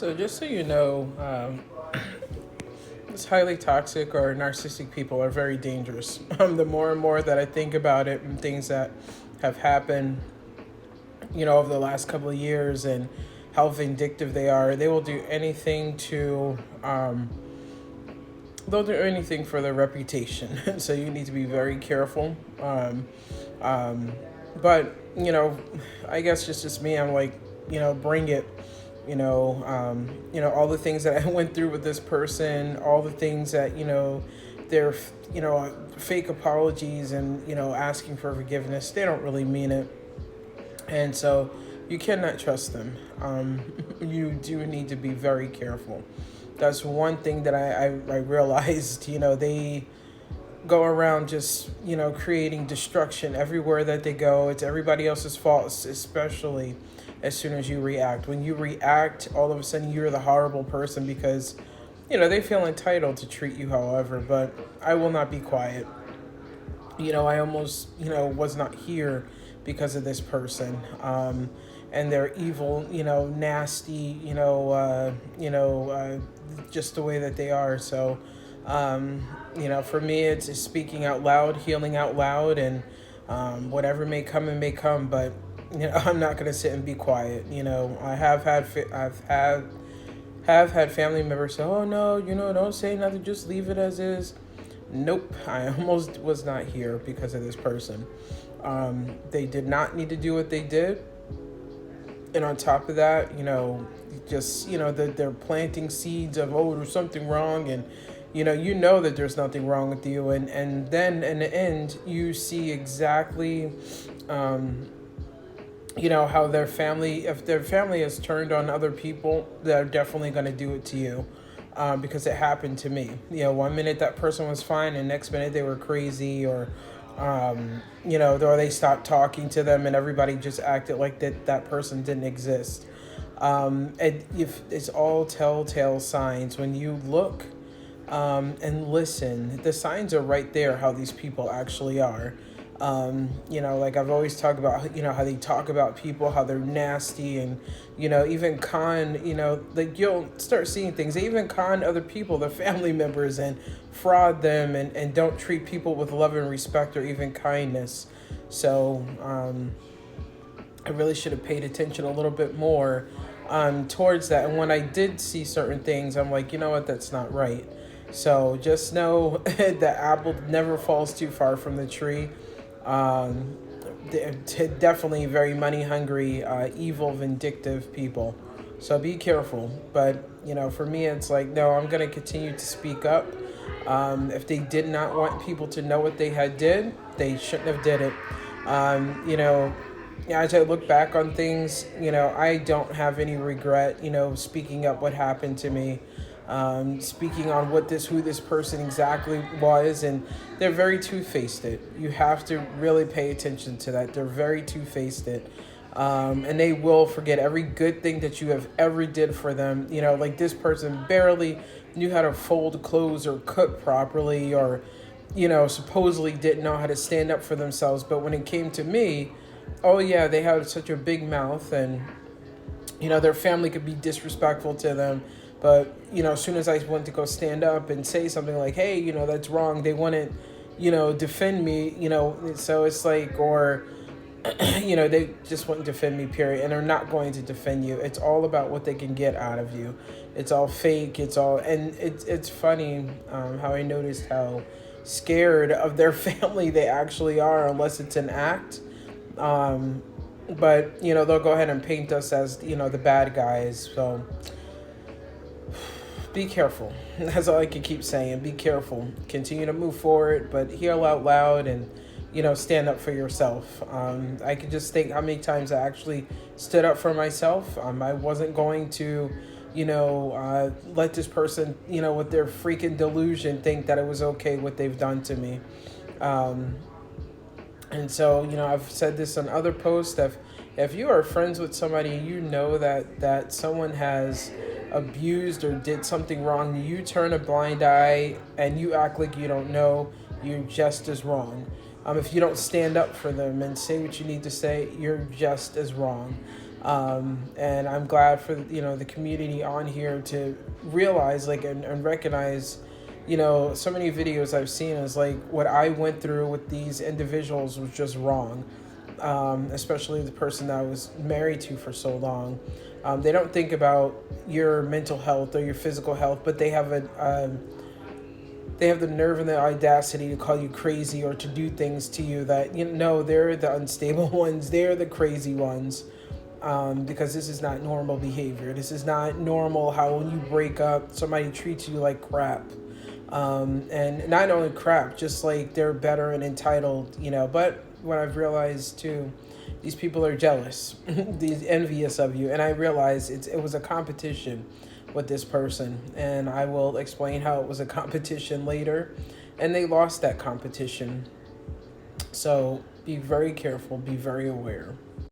So just so you know, this highly toxic or narcissistic people are very dangerous. The more and more that I think about it and things that have happened, over the last couple of years and how vindictive they are, they will do anything to, they'll do anything for their reputation. So you need to be very careful. Um, but, I guess just me, I'm like, bring it. All the things that I went through with this person, all the things that they're fake apologies and asking for forgiveness. They don't really mean it, and so you cannot trust them. You do need to be very careful. That's one thing that I realized. They go around just creating destruction everywhere that they go. It's everybody else's fault, especially as soon as you react. When you react, all of a sudden you're the horrible person because they feel entitled to treat you however. But I will not be quiet. I almost was not here because of this person, and they're evil, nasty, just the way that they are. So for me, it's just speaking out loud, healing out loud, and whatever may come and may come. But I'm not gonna sit and be quiet. I have had family members say, "Oh no, don't say nothing, just leave it as is." Nope, I almost was not here because of this person. They did not need to do what they did, and on top of that, that they're planting seeds of, oh, there's something wrong, and that there's nothing wrong with you, and then in the end you see exactly how their family, if their family has turned on other people, they're definitely going to do it to you, because it happened to me. One minute that person was fine and next minute they were crazy, or or they stopped talking to them and everybody just acted like that person didn't exist. If it's all telltale signs. When you look and listen, the signs are right there how these people actually are. Like I've always talked about, how they talk about people, how they're nasty, and, even con, like you'll start seeing things. They even con other people, their family members, and fraud them, and don't treat people with love and respect or even kindness. So I really should have paid attention a little bit more towards that. And when I did see certain things, I'm like, you know what, that's not right. So just know that apple never falls too far from the tree. They're definitely very money hungry, evil, vindictive people. So be careful. But, for me, it's like, no, I'm going to continue to speak up. If they did not want people to know what they had did, they shouldn't have did it. As I look back on things, I don't have any regret, speaking up what happened to me. Speaking on who this person exactly was, and they're very two-faced. You have to really pay attention to that. They're very two-faced, and they will forget every good thing that you have ever did for them. Like this person barely knew how to fold clothes or cook properly, or supposedly didn't know how to stand up for themselves. But when it came to me, oh yeah, they had such a big mouth, and their family could be disrespectful to them. But, as soon as I went to go stand up and say something like, hey, that's wrong, they wouldn't, defend me, so it's like, or, they just wouldn't defend me, period. And they're not going to defend you. It's all about what they can get out of you. It's all fake. And it's funny how I noticed how scared of their family they actually are, unless it's an act. But, they'll go ahead and paint us as, the bad guys. So be careful. That's all I can keep saying. Be careful. Continue to move forward, but heal out loud and, stand up for yourself. I could just think how many times I actually stood up for myself. I wasn't going to, let this person, with their freaking delusion think that it was okay what they've done to me. And so, I've said this on other posts, that if you are friends with somebody, that someone has abused or did something wrong, you turn a blind eye and you act like you don't know, you're just as wrong. If you don't stand up for them and say what you need to say, you're just as wrong. And I'm glad for, the community on here to realize, like, and recognize, so many videos I've seen is like what I went through with these individuals was just wrong. Especially the person that I was married to for so long. They don't think about your mental health or your physical health, but they have the nerve and the audacity to call you crazy or to do things to you that, they're the unstable ones. They're the crazy ones. Because this is not normal behavior. This is not normal how when you break up, somebody treats you like crap. And not only crap, just like they're better and entitled, But what I've realized too, these people are jealous, these envious of you. And I realized it was a competition with this person. And I will explain how it was a competition later. And they lost that competition. So be very careful, be very aware.